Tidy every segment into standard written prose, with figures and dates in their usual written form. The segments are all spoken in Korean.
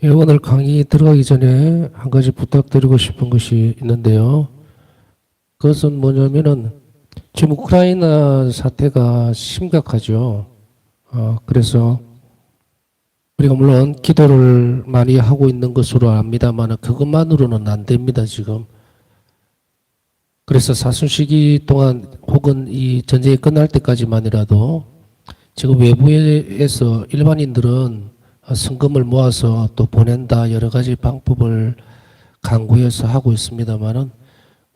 예, 오늘 강의 들어가기 전에 한 가지 부탁드리고 싶은 것이 있는데요. 그것은 뭐냐면은 지금 우크라이나 사태가 심각하죠. 그래서 우리가 물론 기도를 많이 하고 있는 것으로 압니다만 그것만으로는 안 됩니다, 지금. 그래서 사순 시기 동안 혹은 이 전쟁이 끝날 때까지만이라도 지금 외부에서 일반인들은 성금을 모아서 또 보낸다 여러 가지 방법을 강구해서 하고 있습니다만은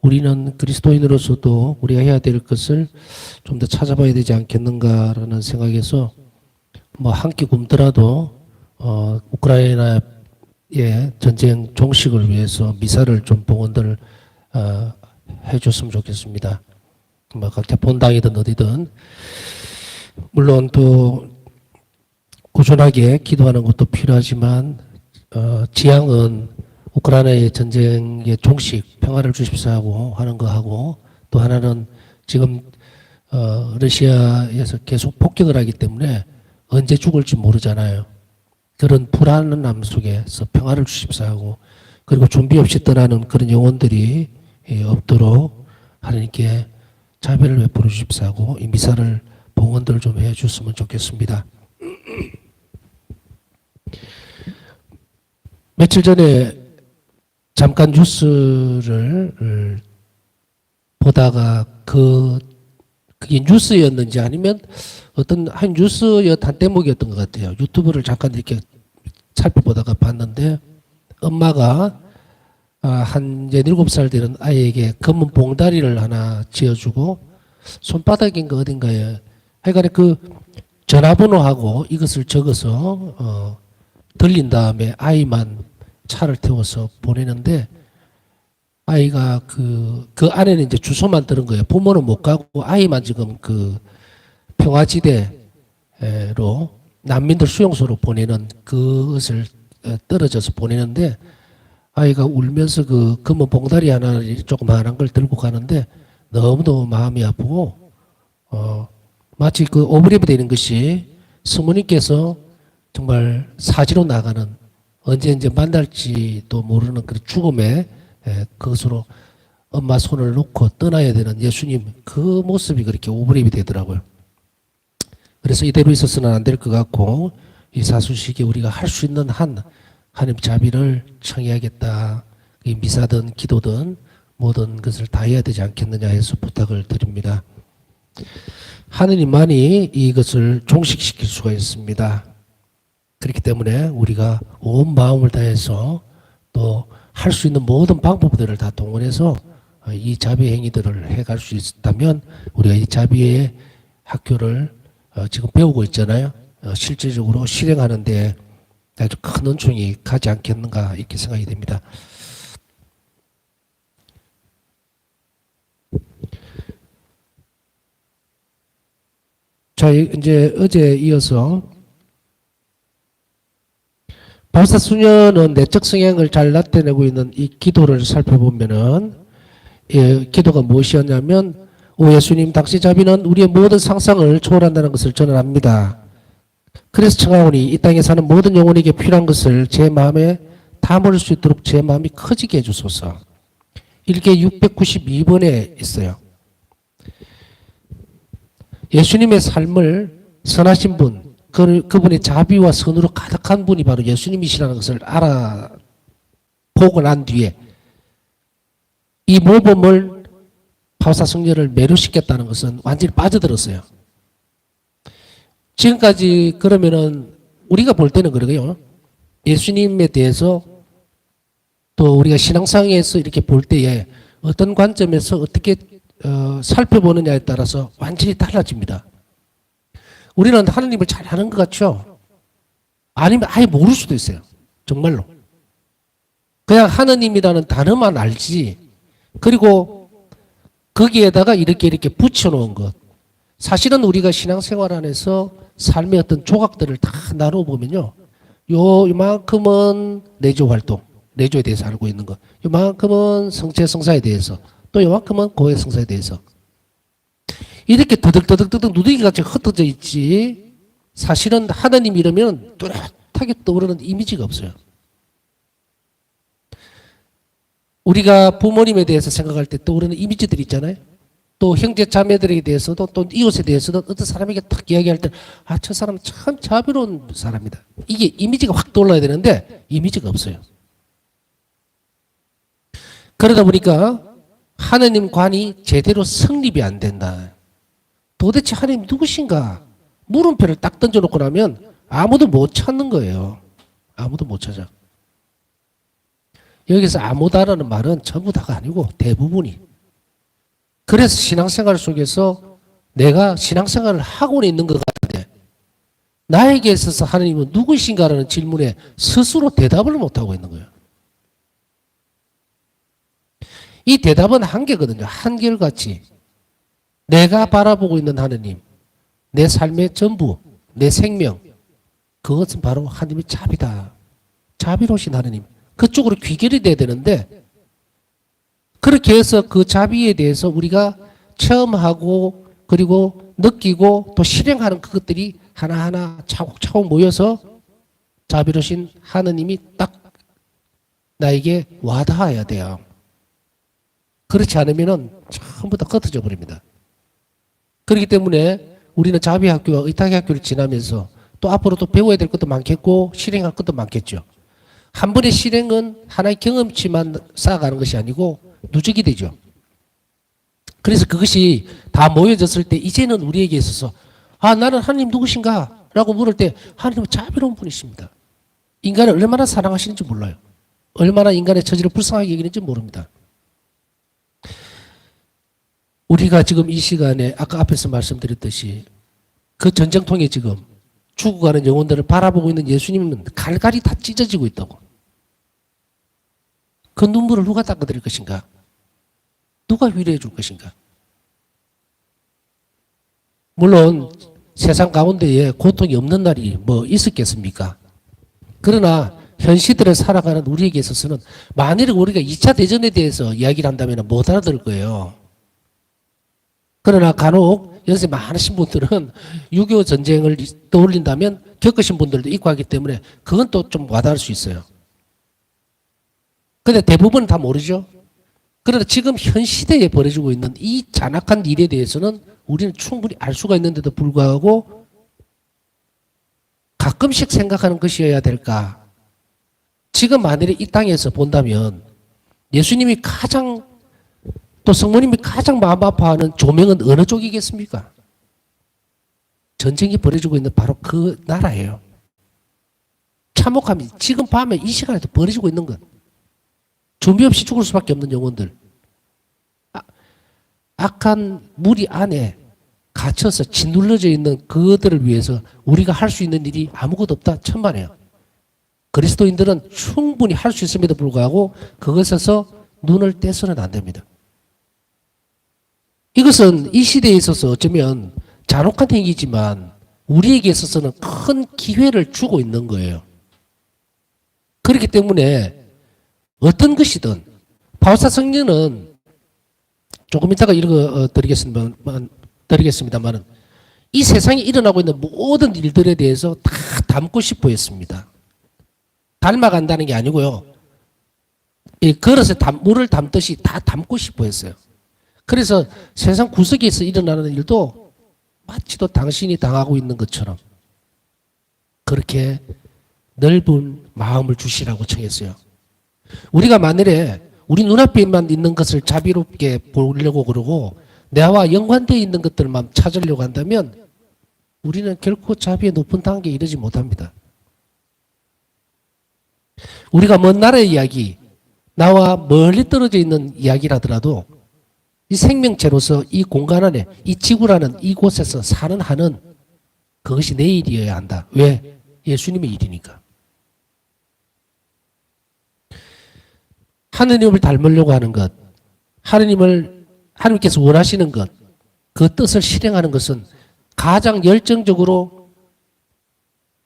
우리는 그리스도인으로서도 우리가 해야 될 것을 좀 더 찾아봐야 되지 않겠는가라는 생각에서 뭐 한 끼 굶더라도 우크라이나의 전쟁 종식을 위해서 미사를 좀 봉헌들 해줬으면 좋겠습니다. 뭐 각자 본당이든 어디든 물론 또 꾸준하게 기도하는 것도 필요하지만 지향은 우크라이나의 전쟁의 종식 평화를 주십사 하고 하는 거 하고 또 하나는 지금 러시아에서 계속 폭격을 하기 때문에 언제 죽을지 모르잖아요. 그런 불안함 속에서 평화를 주십사 하고 그리고 준비 없이 떠나는 그런 영혼들이 없도록 하나님께 자비를 베풀어 주십사 하고 이 미사를 봉헌들을 좀 해줬으면 좋겠습니다. 며칠 전에 잠깐 뉴스를 보다가 그게 뉴스였는지 아니면 어떤 한 뉴스의 단 대목이었던 것 같아요. 유튜브를 잠깐 이렇게 살펴보다가 봤는데 엄마가 한 이제 7살 되는 아이에게 검은 봉다리를 하나 지어주고 손바닥인가 어딘가에 하여간에 그 전화번호하고 이것을 적어서 들린 다음에 아이만 차를 태워서 보내는데 아이가 그 안에는 이제 주소만 들은 거예요. 부모는 못 가고 아이만 지금 그 평화지대로 난민들 수용소로 보내는 그것을 떨어져서 보내는데 아이가 울면서 그 검은 봉다리 하나 조그마한 걸 들고 가는데 너무너무 마음이 아프고 마치 그 오버랩이 되는 것이 성모님께서 정말 사지로 나가는 언제 만날지도 모르는 그런 죽음의 그것으로 엄마 손을 놓고 떠나야 되는 예수님 그 모습이 그렇게 오버랩이 되더라고요. 그래서 이대로 있어서는 안 될 것 같고 이 사수시기에 우리가 할 수 있는 한 하나님 자비를 청해야겠다. 이 미사든 기도든 모든 것을 다 해야 되지 않겠느냐 해서 부탁을 드립니다. 하느님만이 이것을 종식시킬 수가 있습니다. 그렇기 때문에 우리가 온 마음을 다해서 또 할 수 있는 모든 방법들을 다 동원해서 이 자비 행위들을 해갈 수 있다면 우리가 이 자비의 학교를 지금 배우고 있잖아요. 실질적으로 실행하는 데 아주 큰 은총이 가지 않겠는가 이렇게 생각이 됩니다. 자, 이제 어제 이어서 바울사 수녀는 내적 성향을 잘 나타내고 있는 이 기도를 살펴보면은 기도가 무엇이었냐면 오 예수님 당신 자비는 우리의 모든 상상을 초월한다는 것을 저는 압니다. 그래서 청하오니 이 땅에 사는 모든 영혼에게 필요한 것을 제 마음에 담을 수 있도록 제 마음이 커지게 해주소서. 이렇게 692번에 있어요. 예수님의 삶을 선하신 분, 그분의 자비와 선으로 가득한 분이 바로 예수님이시라는 것을 알아보고 난 뒤에 이 모범을 바울사 성녀를 매료시켰다는 것은 완전히 빠져들었어요. 지금까지 그러면은 우리가 볼 때는 그러게요. 예수님에 대해서 또 우리가 신앙상에서 이렇게 볼 때에 어떤 관점에서 어떻게 살펴보느냐에 따라서 완전히 달라집니다. 우리는 하나님을 잘 아는 것 같죠? 아니면 아예 모를 수도 있어요. 정말로. 그냥 하나님이라는 단어만 알지. 그리고 거기에다가 이렇게 붙여놓은 것. 사실은 우리가 신앙생활 안에서 삶의 어떤 조각들을 다 나눠 보면요. 요만큼은 내조 활동, 내조에 대해서 알고 있는 것. 요만큼은 성체 성사에 대해서, 또 요만큼은 고해 성사에 대해서. 이렇게 더덕더덕 누더기같이 흩어져 있지 사실은 하나님 이러면 뚜렷하게 떠오르는 이미지가 없어요. 우리가 부모님에 대해서 생각할 때 떠오르는 이미지들이 있잖아요. 또 형제 자매들에 대해서도 또 이웃에 대해서도 어떤 사람에게 탁 이야기할 때 아, 저 사람은 참 자비로운 사람이다. 이게 이미지가 확 떠올라야 되는데 이미지가 없어요. 그러다 보니까 하느님 관이 제대로 성립이 안 된다. 도대체 하느님 누구신가? 물음표를 딱 던져놓고 나면 아무도 못 찾는 거예요. 아무도 못 찾아. 여기서 아무다라는 말은 전부 다가 아니고 대부분이. 그래서 신앙생활 속에서 내가 신앙생활을 하고 있는 것 같은데 나에게 있어서 하느님은 누구신가라는 질문에 스스로 대답을 못하고 있는 거예요. 이 대답은 한계거든요. 한결같이 내가 바라보고 있는 하느님, 내 삶의 전부, 내 생명, 그것은 바로 하느님의 자비다. 자비로우신 하느님. 그쪽으로 귀결이 돼야 되는데 그렇게 해서 그 자비에 대해서 우리가 체험하고 그리고 느끼고 또 실행하는 그것들이 하나하나 차곡차곡 모여서 자비로우신 하느님이 딱 나에게 와닿아야 돼요. 그렇지 않으면 전부 다 흩어져 버립니다. 그렇기 때문에 우리는 자비학교와 의탁학교를 지나면서 또 앞으로 또 배워야 될 것도 많겠고 실행할 것도 많겠죠. 한 번의 실행은 하나의 경험치만 쌓아가는 것이 아니고 누적이 되죠. 그래서 그것이 다 모여졌을 때 이제는 우리에게 있어서 아, 나는 하나님 누구신가? 라고 물을 때 하나님은 자비로운 분이십니다. 인간을 얼마나 사랑하시는지 몰라요. 얼마나 인간의 처지를 불쌍하게 여기는지 모릅니다. 우리가 지금 이 시간에 아까 앞에서 말씀드렸듯이 그 전쟁통에 지금 죽어가는 영혼들을 바라보고 있는 예수님은 갈갈이 다 찢어지고 있다고. 그 눈물을 누가 닦아드릴 것인가? 누가 위로해 줄 것인가? 물론 세상 가운데에 고통이 없는 날이 뭐 있었겠습니까? 그러나 현 시대를 살아가는 우리에게 있어서는 만일에 우리가 2차 대전에 대해서 이야기를 한다면 못 알아들을 거예요. 그러나 간혹 연세 많으신 분들은 6.25 전쟁을 떠올린다면 겪으신 분들도 있고 하기 때문에 그건 또 좀 와닿을 수 있어요. 근데 대부분은 다 모르죠. 그러나 지금 현 시대에 벌어지고 있는 이 잔악한 일에 대해서는 우리는 충분히 알 수가 있는데도 불구하고 가끔씩 생각하는 것이어야 될까? 지금 만일에 이 땅에서 본다면 예수님이 가장 또 성모님이 가장 마음 아파하는 조명은 어느 쪽이겠습니까? 전쟁이 벌어지고 있는 바로 그 나라예요. 참혹함이 지금 밤에 이 시간에도 벌어지고 있는 것. 준비 없이 죽을 수밖에 없는 영혼들. 악한 무리 안에 갇혀서 짓눌러져 있는 그들을 위해서 우리가 할 수 있는 일이 아무것도 없다. 천만에요. 그리스도인들은 충분히 할 수 있음에도 불구하고 그것에서 눈을 떼서는 안 됩니다. 이것은 이 시대에 있어서 어쩌면 잔혹한 행위지만 우리에게 있어서는 큰 기회를 주고 있는 거예요. 그렇기 때문에 어떤 것이든 바울사 성령은 조금 이따가 드리겠습니다만은 이 세상에 일어나고 있는 모든 일들에 대해서 다 담고 싶어 했습니다. 닮아간다는 게 아니고요. 이 그릇에 물을 담듯이 다 담고 싶어 했어요. 그래서 세상 구석에서 일어나는 일도 마치도 당신이 당하고 있는 것처럼 그렇게 넓은 마음을 주시라고 청했어요. 우리가 만일에 우리 눈앞에만 있는 것을 자비롭게 보려고 그러고 나와 연관되어 있는 것들만 찾으려고 한다면 우리는 결코 자비의 높은 단계에 이르지 못합니다. 우리가 먼 나라의 이야기, 나와 멀리 떨어져 있는 이야기라더라도 이 생명체로서 이 공간 안에 이 지구라는 이곳에서 사는 한은 그것이 내 일이어야 한다. 왜? 예수님의 일이니까. 하느님을 닮으려고 하는 것, 하느님께서 원하시는 것, 그 뜻을 실행하는 것은 가장 열정적으로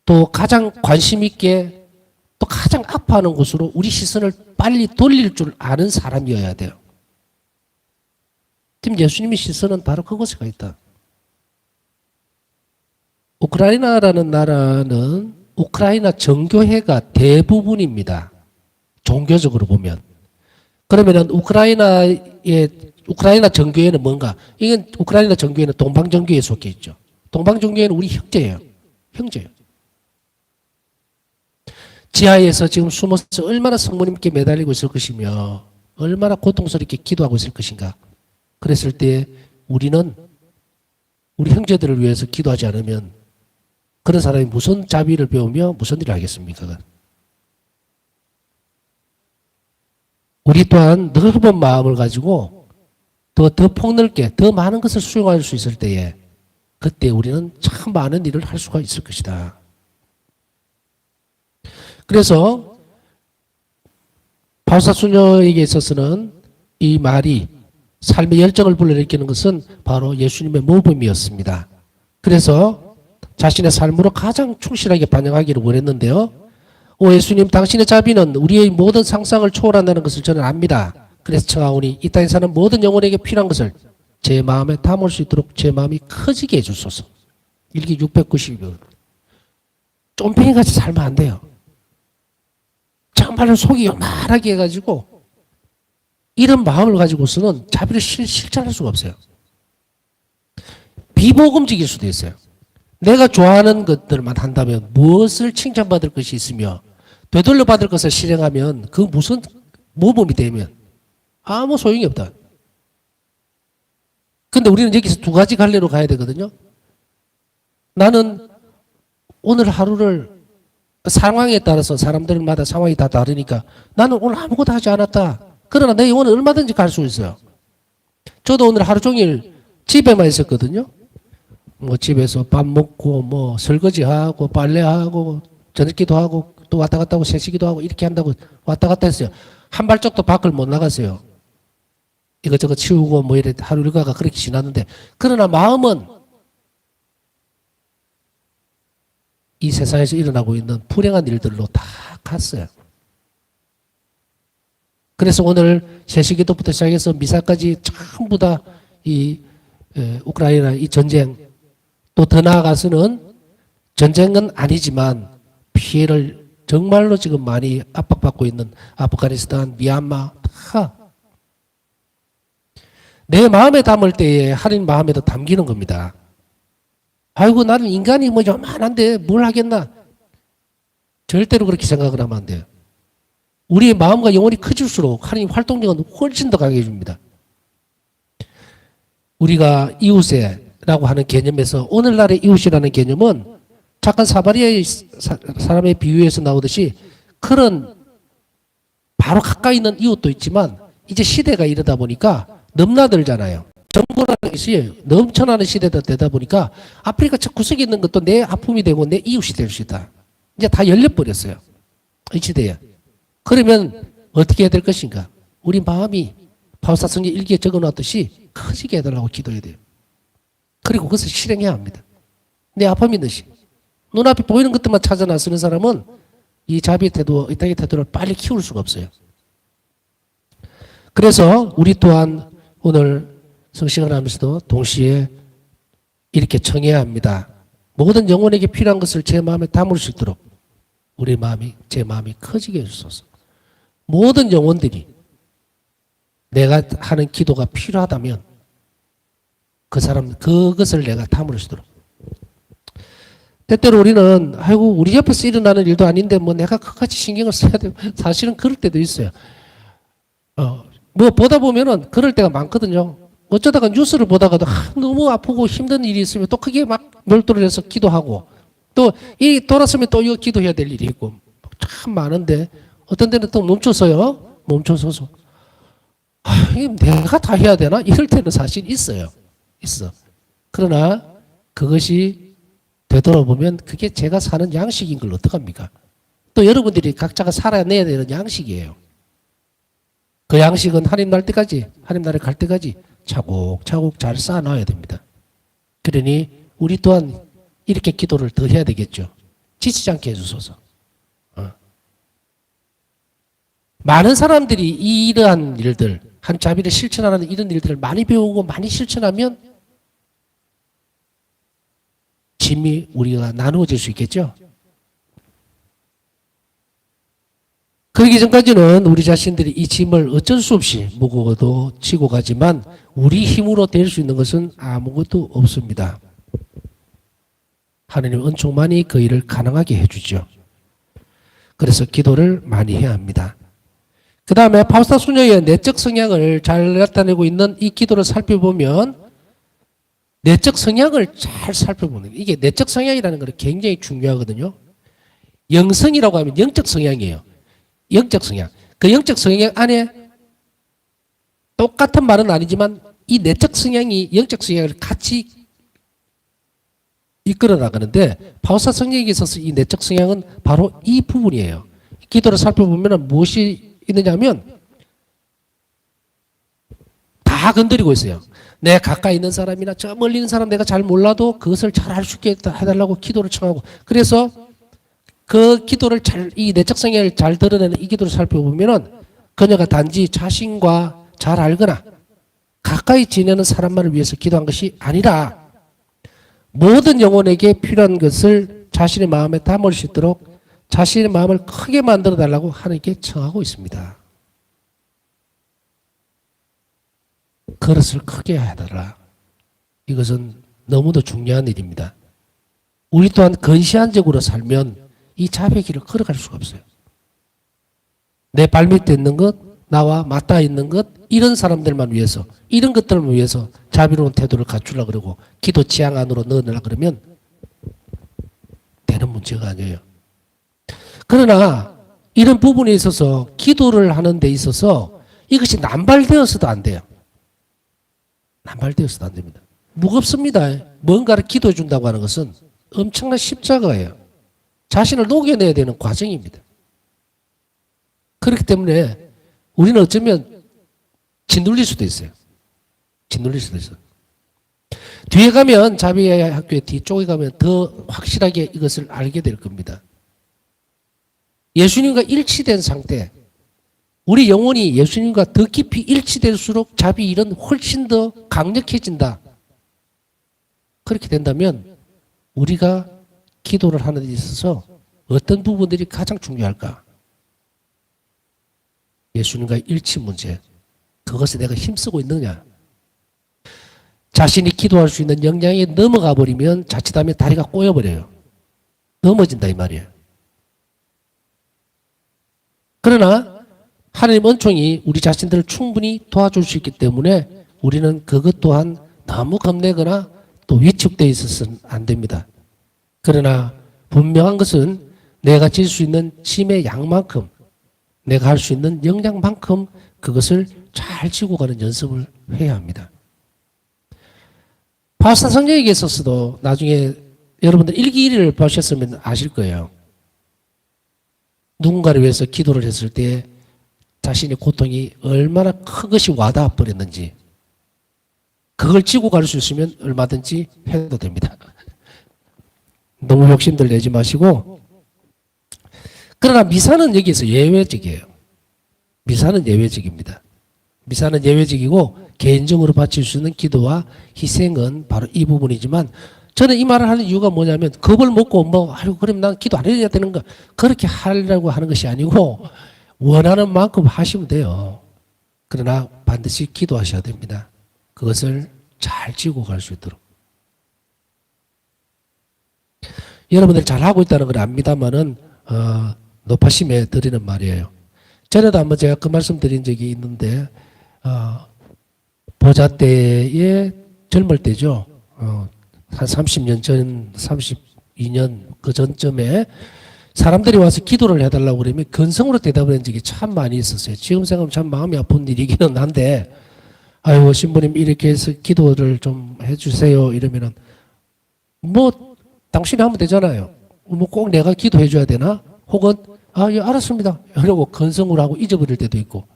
또 가장 관심 있게 또 가장 아파하는 곳으로 우리 시선을 빨리 돌릴 줄 아는 사람이어야 돼요. 지금 예수님의 시선은 바로 그곳에 가 있다. 우크라이나라는 나라는 우크라이나 정교회가 대부분입니다. 종교적으로 보면. 그러면은 우크라이나 정교회는 뭔가? 이건 우크라이나 정교회는 동방정교회에 속해 있죠. 동방정교회는 우리 형제예요. 형제예요. 지하에서 지금 숨어서 얼마나 성모님께 매달리고 있을 것이며 얼마나 고통스럽게 기도하고 있을 것인가. 그랬을 때 우리는 우리 형제들을 위해서 기도하지 않으면 그런 사람이 무슨 자비를 배우며 무슨 일을 하겠습니까? 우리 또한 넓은 마음을 가지고 더 폭넓게 더 많은 것을 수용할 수 있을 때에 그때 우리는 참 많은 일을 할 수가 있을 것이다. 그래서 바울사수녀에게 있어서는 이 말이 삶의 열정을 불러일으키는 것은 바로 예수님의 모범이었습니다. 그래서 자신의 삶으로 가장 충실하게 반영하기를 원했는데요. 오 예수님 당신의 자비는 우리의 모든 상상을 초월한다는 것을 저는 압니다. 그래서 청하오니 이 땅에 사는 모든 영혼에게 필요한 것을 제 마음에 담을 수 있도록 제 마음이 커지게 해주소서. 일기 690여. 쫌팽이같이 살면 안 돼요. 정말로 속이 요만하게 해가지고 이런 마음을 가지고서는 자비를 실천할 수가 없어요. 비모금직일 수도 있어요. 내가 좋아하는 것들만 한다면 무엇을 칭찬받을 것이 있으며 되돌려 받을 것을 실행하면 그 무슨 모범이 되면 아무 소용이 없다. 근데 우리는 여기서 두 가지 갈래로 가야 되거든요. 나는 오늘 하루를 상황에 따라서 사람들마다 상황이 다 다르니까 나는 오늘 아무것도 하지 않았다. 그러나 내 영혼은 얼마든지 갈 수 있어요. 저도 오늘 하루 종일 집에만 있었거든요. 뭐 집에서 밥 먹고 뭐 설거지하고 빨래하고 저녁기도 하고 또 왔다 갔다 하고 세시기도 하고 이렇게 한다고 왔다 갔다 했어요. 한 발짝도 밖을 못 나갔어요. 이것저것 치우고 뭐 이래 하루 일과가 그렇게 지났는데 그러나 마음은 이 세상에서 일어나고 있는 불행한 일들로 다 갔어요. 그래서 오늘 세시기도부터 시작해서 미사까지 전부 다 이 우크라이나 이 전쟁 또 더 나아가서는 전쟁은 아니지만 피해를 정말로 지금 많이 압박받고 있는 아프가니스탄, 미얀마 다 내 마음에 담을 때에 하나님 마음에도 담기는 겁니다. 아이고 나는 인간이 뭐 요만한데 뭘 하겠나. 절대로 그렇게 생각을 하면 안 돼요. 우리의 마음과 영혼이 커질수록 하나님 활동력은 훨씬 더 강해집니다. 우리가 이웃에라고 하는 개념에서 오늘날의 이웃이라는 개념은 잠깐 사마리아의 사람의 비유에서 나오듯이 그런 바로 가까이 있는 이웃도 있지만 이제 시대가 이러다 보니까 넘나들잖아요. 정보라는 것이 넘쳐나는 시대가 되다 보니까 아프리카 저 구석에 있는 것도 내 아픔이 되고 내 이웃이 될 수 있다. 이제 다 열려버렸어요. 이 시대에. 그러면 어떻게 해야 될 것인가? 우리 마음이 바울사성의 일기에 적어놨듯이 커지게 해달라고 기도해야 돼요. 그리고 그것을 실행해야 합니다. 내 아픔이 있듯이. 눈앞에 보이는 것들만 찾아 나서는 사람은 이 자비의 태도, 이 땅의 태도를 빨리 키울 수가 없어요. 그래서 우리 또한 오늘 성식을 하면서도 동시에 이렇게 청해야 합니다. 모든 영혼에게 필요한 것을 제 마음에 담을 수 있도록 우리 마음이, 제 마음이 커지게 해주소서. 모든 영혼들이 내가 하는 기도가 필요하다면 그 사람, 그것을 내가 담을 수 있도록. 때때로 우리는, 아이고, 우리 옆에서 일어나는 일도 아닌데 뭐 내가 그까지 신경을 써야 돼. 사실은 그럴 때도 있어요. 뭐 보다 보면은 그럴 때가 많거든요. 어쩌다가 뉴스를 보다가도 너무 아프고 힘든 일이 있으면 또 크게 막 몰두를 해서 기도하고 또 이 돌았으면 또 이거 기도해야 될 일이 있고 참 많은데 어떤 때는 또 멈춰서요. 멈춰서서 이거 내가 다 해야 되나? 이럴 때는 사실 있어요. 있어. 그러나 그것이 되돌아보면 그게 제가 사는 양식인 걸 어떡합니까? 또 여러분들이 각자가 살아내야 되는 양식이에요. 그 양식은 하나님 날 때까지, 하나님 나라에 갈 때까지 차곡차곡 잘 쌓아놔야 됩니다. 그러니 우리 또한 이렇게 기도를 더 해야 되겠죠. 지치지 않게 해주소서. 많은 사람들이 이러한 일들, 한 자비를 실천하는 이런 일들을 많이 배우고 많이 실천하면 짐이 우리가 나누어질 수 있겠죠. 그러기 전까지는 우리 자신들이 이 짐을 어쩔 수 없이 무거워도 지고 가지만 우리 힘으로 될 수 있는 것은 아무것도 없습니다. 하느님 은총만이 그 일을 가능하게 해주죠. 그래서 기도를 많이 해야 합니다. 그 다음에 바울사 수녀의 내적 성향을 잘 나타내고 있는 이 기도를 살펴보면 내적 성향을 잘 살펴보는 이게 내적 성향이라는 건 굉장히 중요하거든요. 영성이라고 하면 영적 성향이에요. 영적 성향. 그 영적 성향 안에 똑같은 말은 아니지만 이 내적 성향이 영적 성향을 같이 이끌어 나가는데 바울사 성령에게 있어서 이 내적 성향은 바로 이 부분이에요. 기도를 살펴보면 무엇이 있느냐면 다 건드리고 있어요. 내 가까이 있는 사람이나 저 멀리 있는 사람 내가 잘 몰라도 그것을 잘 알 수 있게 해달라고 기도를 청하고 그래서 그 기도를 이 내적 성향을 잘 드러내는 이 기도를 살펴보면은 그녀가 단지 자신과 잘 알거나 가까이 지내는 사람만을 위해서 기도한 것이 아니라 모든 영혼에게 필요한 것을 자신의 마음에 담을 수 있도록 자신의 마음을 크게 만들어 달라고 하나님께 청하고 있습니다. 그릇을 크게 해달라. 이것은 너무도 중요한 일입니다. 우리 또한 건시안적으로 살면 이 자비의 길을 걸어갈 수가 없어요. 내 발밑에 있는 것, 나와 맞닿아 있는 것, 이런 사람들만 위해서, 이런 것들만 위해서 자비로운 태도를 갖추려고 그러고 기도 지향 안으로 넣으려고 그러면 되는 문제가 아니에요. 그러나 이런 부분에 있어서 기도를 하는 데 있어서 이것이 남발되어서도 안 돼요. 남발되어서도 안 됩니다. 무겁습니다. 뭔가를 기도해 준다고 하는 것은 엄청난 십자가예요. 자신을 녹여내야 되는 과정입니다. 그렇기 때문에 우리는 어쩌면 짓눌릴 수도 있어요. 짓눌릴 수도 있어요. 뒤에 가면 자비의 학교의 뒤쪽에 가면 더 확실하게 이것을 알게 될 겁니다. 예수님과 일치된 상태, 우리 영혼이 예수님과 더 깊이 일치될수록 자비 일은 훨씬 더 강력해진다. 그렇게 된다면 우리가 기도를 하는 데 있어서 어떤 부분들이 가장 중요할까? 예수님과 일치 문제. 그것에 내가 힘쓰고 있느냐? 자신이 기도할 수 있는 역량에 넘어가 버리면 자칫하면 다리가 꼬여버려요. 넘어진다 이 말이에요. 그러나 하나님 은총이 우리 자신들을 충분히 도와줄 수 있기 때문에 우리는 그것 또한 너무 겁내거나 또 위축되어 있어서는 안 됩니다. 그러나 분명한 것은 내가 질 수 있는 짐의 양만큼 내가 할 수 있는 역량만큼 그것을 잘 지고 가는 연습을 해야 합니다. 바울사 성령에게 있어서도 나중에 여러분들 일기를 보셨으면 아실 거예요. 누군가를 위해서 기도를 했을 때 자신의 고통이 얼마나 큰 것이 와닿아 버렸는지 그걸 지고 갈 수 있으면 얼마든지 해도 됩니다. 너무 욕심들 내지 마시고 그러나 미사는 여기서 예외적이에요. 미사는 예외적입니다. 미사는 예외적이고 개인적으로 바칠 수 있는 기도와 희생은 바로 이 부분이지만 저는 이 말을 하는 이유가 뭐냐면 겁을 먹고 아이고 그럼 난 기도 안 해야 되는가 그렇게 하려고 하는 것이 아니고 원하는 만큼 하시면 돼요. 그러나 반드시 기도하셔야 됩니다. 그것을 잘 지고 갈 수 있도록. 여러분들이 잘하고 있다는 걸 압니다만은 높아심에 드리는 말이에요. 전에도 한번 제가 그 말씀 드린 적이 있는데 보자 때에 젊을 때죠. 한 30년 전, 32년 그 전쯤에 사람들이 와서 기도를 해달라고 그러면 근성으로 대답을 한 적이 참 많이 있었어요. 지금 생각하면 참 마음이 아픈 일이기는 한데 아이고 신부님 이렇게 해서 기도를 좀 해주세요 이러면은 뭐 당신이 하면 되잖아요. 뭐 꼭 내가 기도해 줘야 되나? 혹은 예 알았습니다. 이러고 근성으로 하고 잊어버릴 때도 있고.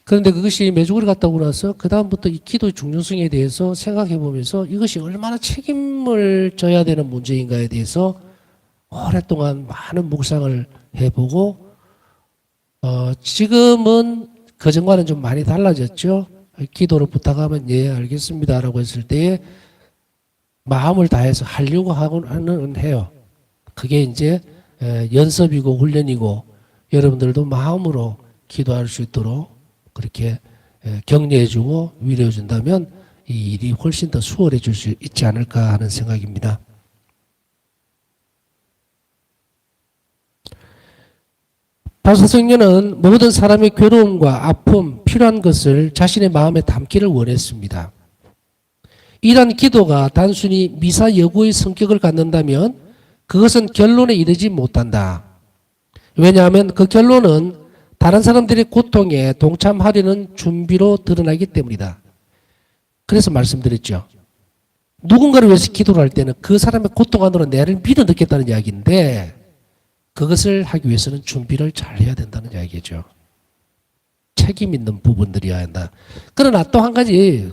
그런데 그것이 매주거리 갔다 오고 나서 그 다음부터 이 기도의 중요성에 대해서 생각해 보면서 이것이 얼마나 책임을 져야 되는 문제인가에 대해서 오랫동안 많은 묵상을 해보고 지금은 그전과는 좀 많이 달라졌죠. 기도를 부탁하면 예 알겠습니다라고 했을 때에 마음을 다해서 하려고 하고는 해요. 그게 이제 연습이고 훈련이고 여러분들도 마음으로 기도할 수 있도록 그렇게 격려해주고 위로해준다면 이 일이 훨씬 더 수월해질 수 있지 않을까 하는 생각입니다. 바사성녀는 모든 사람의 괴로움과 아픔, 필요한 것을 자신의 마음에 담기를 원했습니다. 이러한 기도가 단순히 미사 여구의 성격을 갖는다면 그것은 결론에 이르지 못한다. 왜냐하면 그 결론은 다른 사람들의 고통에 동참하려는 준비로 드러나기 때문이다. 그래서 말씀드렸죠. 누군가를 위해서 기도를 할 때는 그 사람의 고통 안으로 나를 밀어넣겠다는 이야기인데 그것을 하기 위해서는 준비를 잘 해야 된다는 이야기죠. 책임 있는 부분들이어야 한다. 그러나 또 한 가지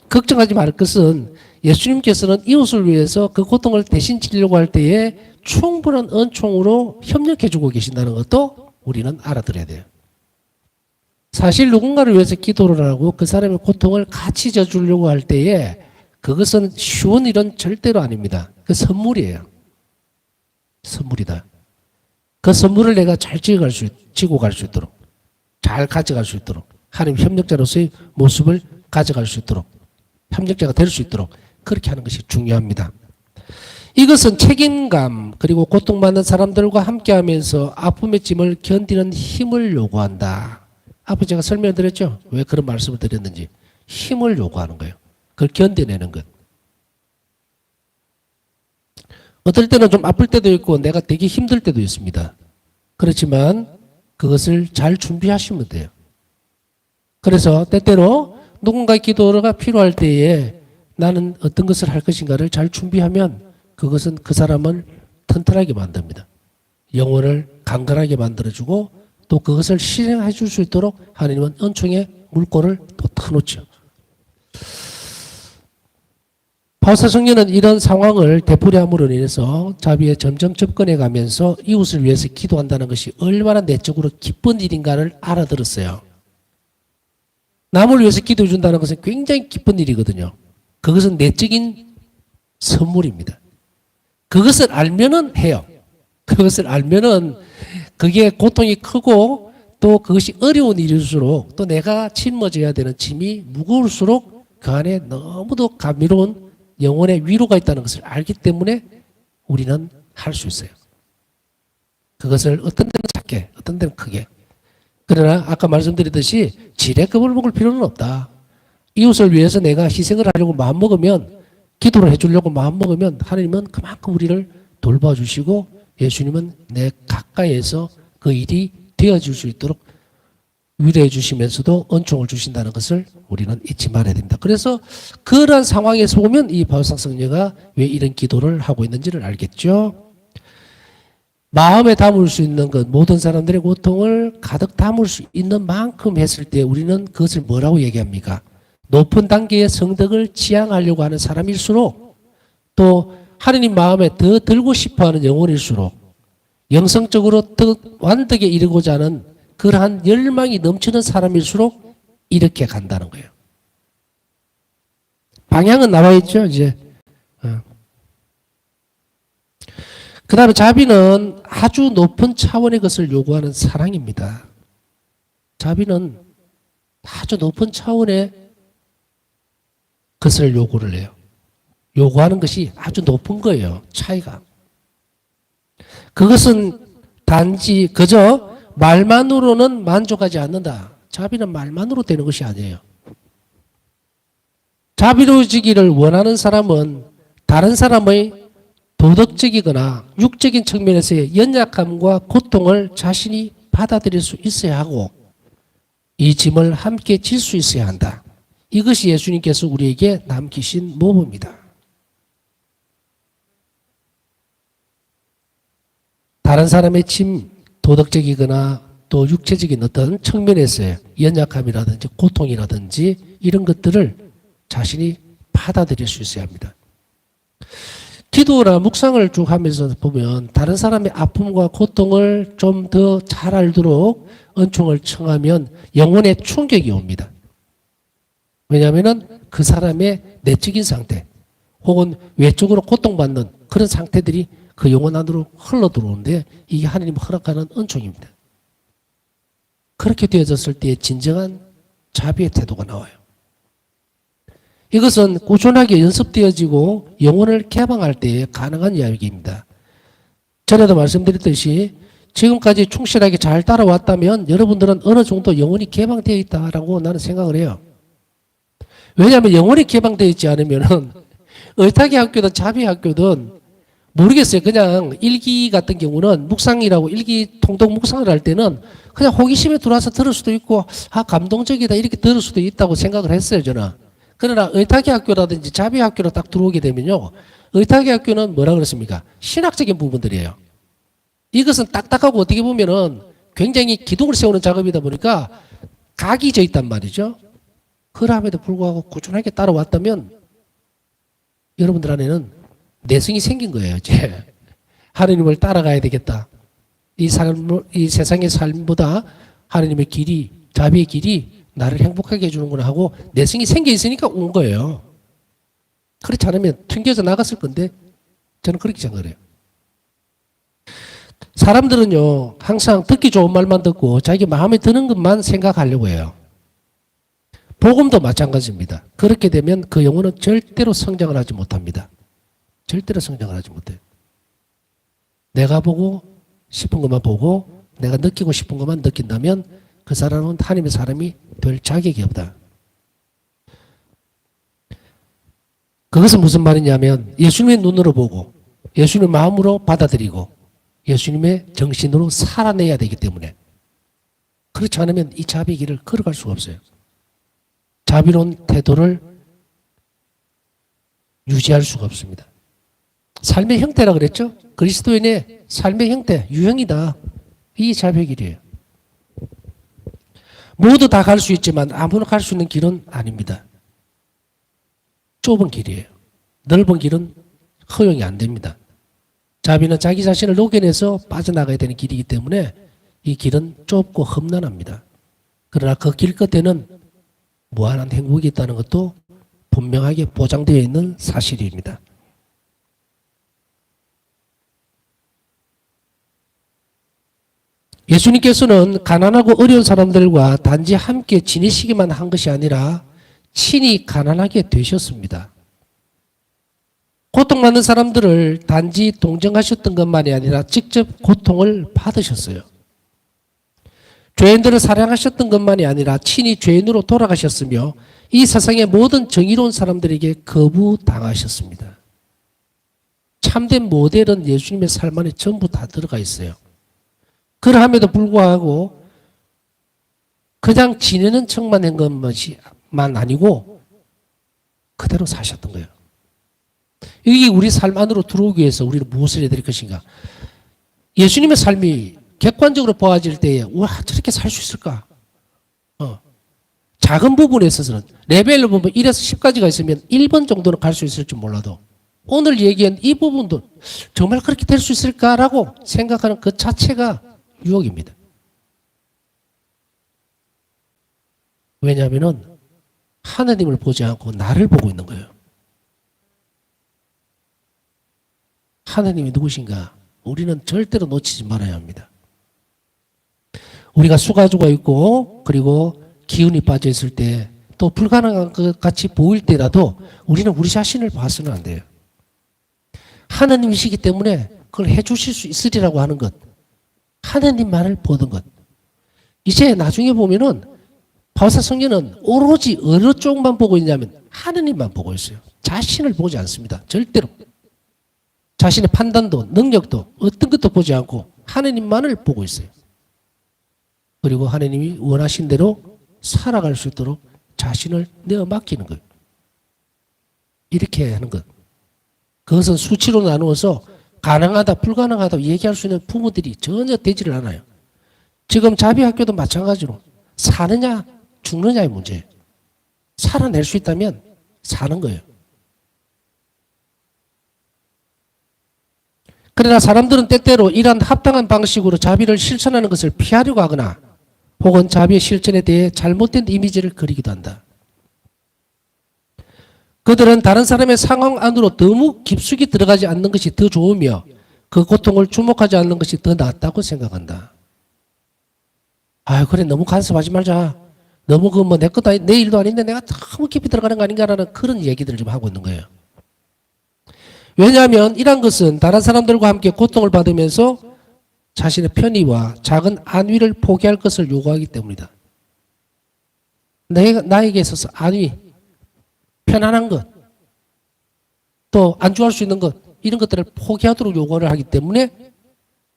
걱정하지 말 것은 예수님께서는 이웃을 위해서 그 고통을 대신 지려고 할 때에 충분한 은총으로 협력해주고 계신다는 것도 우리는 알아들어야 돼요. 사실 누군가를 위해서 기도를 하고 그 사람의 고통을 같이 져주려고 할 때에 그것은 쉬운 일은 절대로 아닙니다. 그 선물이에요. 선물이다. 그 선물을 내가 잘 지고 갈 수 있도록, 잘 가져갈 수 있도록, 하나님 협력자로서의 모습을 가져갈 수 있도록, 협력자가 될 수 있도록 그렇게 하는 것이 중요합니다. 이것은 책임감 그리고 고통받는 사람들과 함께하면서 아픔의 짐을 견디는 힘을 요구한다. 앞에 제가 설명을 드렸죠. 왜 그런 말씀을 드렸는지. 힘을 요구하는 거예요. 그걸 견뎌내는 것. 어떨 때는 좀 아플 때도 있고 내가 되게 힘들 때도 있습니다. 그렇지만 그것을 잘 준비하시면 돼요. 그래서 때때로 누군가의 기도가 필요할 때에 나는 어떤 것을 할 것인가를 잘 준비하면 그것은 그 사람을 튼튼하게 만듭니다. 영혼을 강건하게 만들어주고 또 그것을 실행해 줄 수 있도록 하나님은 은총의 물꼬를 또 터놓죠. 바오사 성녀는 이런 상황을 되풀이함으로 인해서 자비에 점점 접근해 가면서 이웃을 위해서 기도한다는 것이 얼마나 내적으로 기쁜 일인가를 알아들었어요. 남을 위해서 기도해 준다는 것은 굉장히 기쁜 일이거든요. 그것은 내적인 선물입니다. 그것을 알면은 해요. 그것을 알면은 그게 고통이 크고 또 그것이 어려운 일일수록 또 내가 짊어져야 되는 짐이 무거울수록 그 안에 너무도 감미로운 영혼의 위로가 있다는 것을 알기 때문에 우리는 할 수 있어요. 그것을 어떤 데는 작게, 어떤 데는 크게. 그러나 아까 말씀드렸듯이 지레급을 먹을 필요는 없다. 이웃을 위해서 내가 희생을 하려고 마음먹으면, 기도를 해주려고 마음먹으면 하나님은 그만큼 우리를 돌봐주시고 예수님은 내 가까이에서 그 일이 되어질 수 있도록 위로해 주시면서도 은총을 주신다는 것을 우리는 잊지 말아야 됩니다. 그래서 그러한 상황에서 보면 이 바오사 성녀가 왜 이런 기도를 하고 있는지를 알겠죠. 마음에 담을 수 있는 것, 모든 사람들의 고통을 가득 담을 수 있는 만큼 했을 때 우리는 그것을 뭐라고 얘기합니까? 높은 단계의 성덕을 지향하려고 하는 사람일수록 또 하느님 마음에 더 들고 싶어하는 영혼일수록 영성적으로 더 완덕에 이르고자 하는 그러한 열망이 넘치는 사람일수록 이렇게 간다는 거예요. 방향은 나와 있죠, 이제. 그 다음에 자비는 아주 높은 차원의 것을 요구하는 사랑입니다. 자비는 아주 높은 차원의 것을 요구를 해요. 요구하는 것이 아주 높은 거예요. 차이가. 그것은 단지 그저 말만으로는 만족하지 않는다. 자비는 말만으로 되는 것이 아니에요. 자비로워지기를 원하는 사람은 다른 사람의 도덕적이거나 육적인 측면에서의 연약함과 고통을 자신이 받아들일 수 있어야 하고 이 짐을 함께 질 수 있어야 한다. 이것이 예수님께서 우리에게 남기신 모범입니다. 다른 사람의 짐, 도덕적이거나 또 육체적인 어떤 측면에서의 연약함이라든지 고통이라든지 이런 것들을 자신이 받아들일 수 있어야 합니다. 기도나 묵상을 쭉 하면서 보면 다른 사람의 아픔과 고통을 좀 더 잘 알도록 은총을 청하면 영혼의 충격이 옵니다. 왜냐하면 그 사람의 내적인 상태 혹은 외적으로 고통받는 그런 상태들이 그 영혼 안으로 흘러 들어오는데 이게 하나님 허락하는 은총입니다. 그렇게 되어졌을 때 진정한 자비의 태도가 나와요. 이것은 꾸준하게 연습되어지고 영혼을 개방할 때 가능한 이야기입니다. 전에도 말씀드렸듯이 지금까지 충실하게 잘 따라왔다면 여러분들은 어느 정도 영혼이 개방되어 있다라고 나는 생각을 해요. 왜냐하면 영혼이 개방되어 있지 않으면은 의탁의 학교든 자비의 학교든 모르겠어요. 그냥 일기 같은 경우는 묵상이라고 일기 통독 묵상을 할 때는 그냥 호기심에 들어와서 들을 수도 있고 감동적이다 이렇게 들을 수도 있다고 생각을 했어요. 저는. 그러나 의탁의 학교라든지 자비의 학교로 딱 들어오게 되면요. 의탁의 학교는 뭐라 그랬습니까? 신학적인 부분들이에요. 이것은 딱딱하고 어떻게 보면은 굉장히 기둥을 세우는 작업이다 보니까 각이 져 있단 말이죠. 그럼에도 불구하고 꾸준하게 따라왔다면 여러분들 안에는 내성이 생긴 거예요. 이제 하나님을 따라가야 되겠다. 이 세상의 삶보다 하나님의 길이, 자비의 길이 나를 행복하게 해주는구나 하고 내성이 생겨 있으니까 온 거예요. 그렇지 않으면 튕겨져 나갔을 건데 저는 그렇게 생각을 해요. 사람들은요 항상 듣기 좋은 말만 듣고 자기 마음에 드는 것만 생각하려고 해요. 복음도 마찬가지입니다. 그렇게 되면 그 영혼은 절대로 성장을 하지 못합니다. 절대로 성장을 하지 못해요. 내가 보고 싶은 것만 보고 내가 느끼고 싶은 것만 느낀다면 그 사람은 하나님의 사람이 될 자격이 없다. 그것은 무슨 말이냐면 예수님의 눈으로 보고 예수님의 마음으로 받아들이고 예수님의 정신으로 살아내야 되기 때문에 그렇지 않으면 이 자비의 길을 걸어갈 수가 없어요. 자비로운 태도를 유지할 수가 없습니다. 삶의 형태라 그랬죠? 그리스도인의 삶의 형태, 유형이다. 이 자비의 길이에요. 모두 다 갈 수 있지만 아무나 갈 수 있는 길은 아닙니다. 좁은 길이에요. 넓은 길은 허용이 안 됩니다. 자비는 자기 자신을 녹여내서 빠져나가야 되는 길이기 때문에 이 길은 좁고 험난합니다. 그러나 그 길 끝에는 무한한 행복이 있다는 것도 분명하게 보장되어 있는 사실입니다. 예수님께서는 가난하고 어려운 사람들과 단지 함께 지내시기만 한 것이 아니라 친히 가난하게 되셨습니다. 고통받는 사람들을 단지 동정하셨던 것만이 아니라 직접 고통을 받으셨어요. 죄인들을 사랑하셨던 것만이 아니라 친히 죄인으로 돌아가셨으며 이 세상의 모든 정의로운 사람들에게 거부당하셨습니다. 참된 모델은 예수님의 삶 안에 전부 다 들어가 있어요. 그러함에도 불구하고 그냥 지내는 척만 한 것만 아니고 그대로 사셨던 거예요. 이게 우리 삶 안으로 들어오기 위해서 우리는 무엇을 해야 될 것인가? 예수님의 삶이 객관적으로 보아질 때에 와 저렇게 살 수 있을까? 작은 부분에 있어서는 레벨로 보면 1에서 10까지가 있으면 1번 정도는 갈 수 있을지 몰라도 오늘 얘기한 이 부분도 정말 그렇게 될 수 있을까라고 생각하는 그 자체가 유혹입니다. 왜냐하면 하나님을 보지 않고 나를 보고 있는 거예요. 하나님이 누구신가? 우리는 절대로 놓치지 말아야 합니다. 우리가 수가주가 있고 그리고 기운이 빠져 있을 때 또 불가능한 것 같이 보일 때라도 우리는 우리 자신을 봐서는 안 돼요. 하나님이시기 때문에 그걸 해주실 수 있으리라고 하는 것. 하나님만을 보는 것. 이제 나중에 보면은 바울사 성령은 오로지 어느 쪽만 보고 있냐면 하나님만 보고 있어요. 자신을 보지 않습니다. 절대로. 자신의 판단도 능력도 어떤 것도 보지 않고 하나님만을 보고 있어요. 그리고 하나님이 원하신 대로 살아갈 수 있도록 자신을 내어 맡기는 거예요. 이렇게 하는 것. 그것은 수치로 나누어서 가능하다 불가능하다 얘기할 수 있는 부모들이 전혀 되지를 않아요. 지금 자비학교도 마찬가지로 사느냐 죽느냐의 문제예요. 살아낼 수 있다면 사는 거예요. 그러나 사람들은 때때로 이러한 합당한 방식으로 자비를 실천하는 것을 피하려고 하거나 혹은 자비의 실천에 대해 잘못된 이미지를 그리기도 한다. 그들은 다른 사람의 상황 안으로 너무 깊숙이 들어가지 않는 것이 더 좋으며 그 고통을 주목하지 않는 것이 더 낫다고 생각한다. 아, 그래, 너무 간섭하지 말자. 너무 그 뭐 내 것도 아니, 내 일도 아닌데 내가 너무 깊이 들어가는 거 아닌가라는 그런 얘기들을 좀 하고 있는 거예요. 왜냐하면 이런 것은 다른 사람들과 함께 고통을 받으면서 자신의 편의와 작은 안위를 포기할 것을 요구하기 때문이다. 나에게 있어서 안위, 편안한 것, 또 안주할 수 있는 것, 이런 것들을 포기하도록 요구를 하기 때문에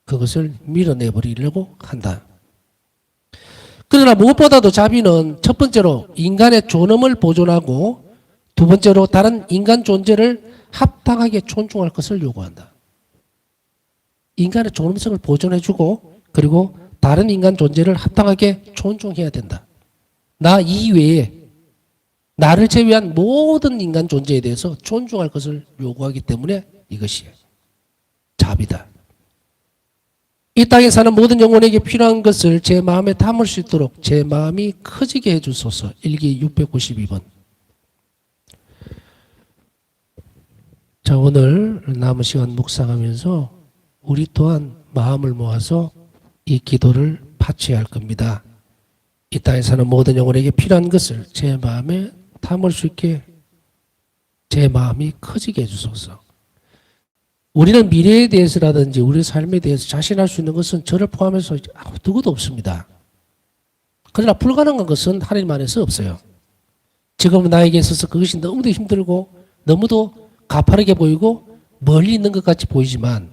그것을 밀어내버리려고 한다. 그러나 무엇보다도 자비는 첫 번째로 인간의 존엄을 보존하고 두 번째로 다른 인간 존재를 합당하게 존중할 것을 요구한다. 인간의 존엄성을 보존해주고 그리고 다른 인간 존재를 합당하게 존중해야 된다. 나 이외에 나를 제외한 모든 인간 존재에 대해서 존중할 것을 요구하기 때문에 이것이 자비다. 이 땅에 사는 모든 영혼에게 필요한 것을 제 마음에 담을 수 있도록 제 마음이 커지게 해주소서. 일기 692번. 자, 오늘 남은 시간 묵상하면서 우리 또한 마음을 모아서 이 기도를 바쳐야 할 겁니다. 이 땅에 사는 모든 영혼에게 필요한 것을 제 마음에 담을 수 있게 제 마음이 커지게 해주소서. 우리는 미래에 대해서라든지 우리 삶에 대해서 자신할 수 있는 것은 저를 포함해서 누구도 없습니다. 그러나 불가능한 것은 하나님 안에서 없어요. 지금 나에게 있어서 그것이 너무도 힘들고 너무도 가파르게 보이고 멀리 있는 것 같이 보이지만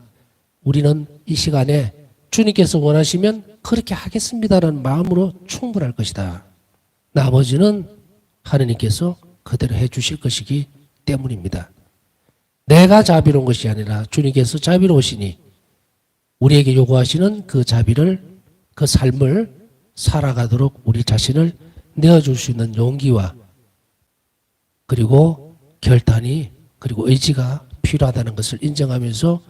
우리는 이 시간에 주님께서 원하시면 그렇게 하겠습니다라는 마음으로 충분할 것이다. 나머지는 하느님께서 그대로 해 주실 것이기 때문입니다. 내가 자비로운 것이 아니라 주님께서 자비로우시니 우리에게 요구하시는 그 자비를, 그 삶을 살아가도록 우리 자신을 내어줄 수 있는 용기와 그리고 결단이 그리고 의지가 필요하다는 것을 인정하면서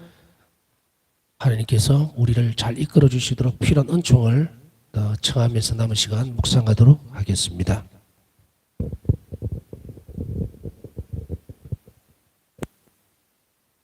하나님께서 우리를 잘 이끌어 주시도록 필요한 은총을 청하면서 남은 시간 묵상하도록 하겠습니다.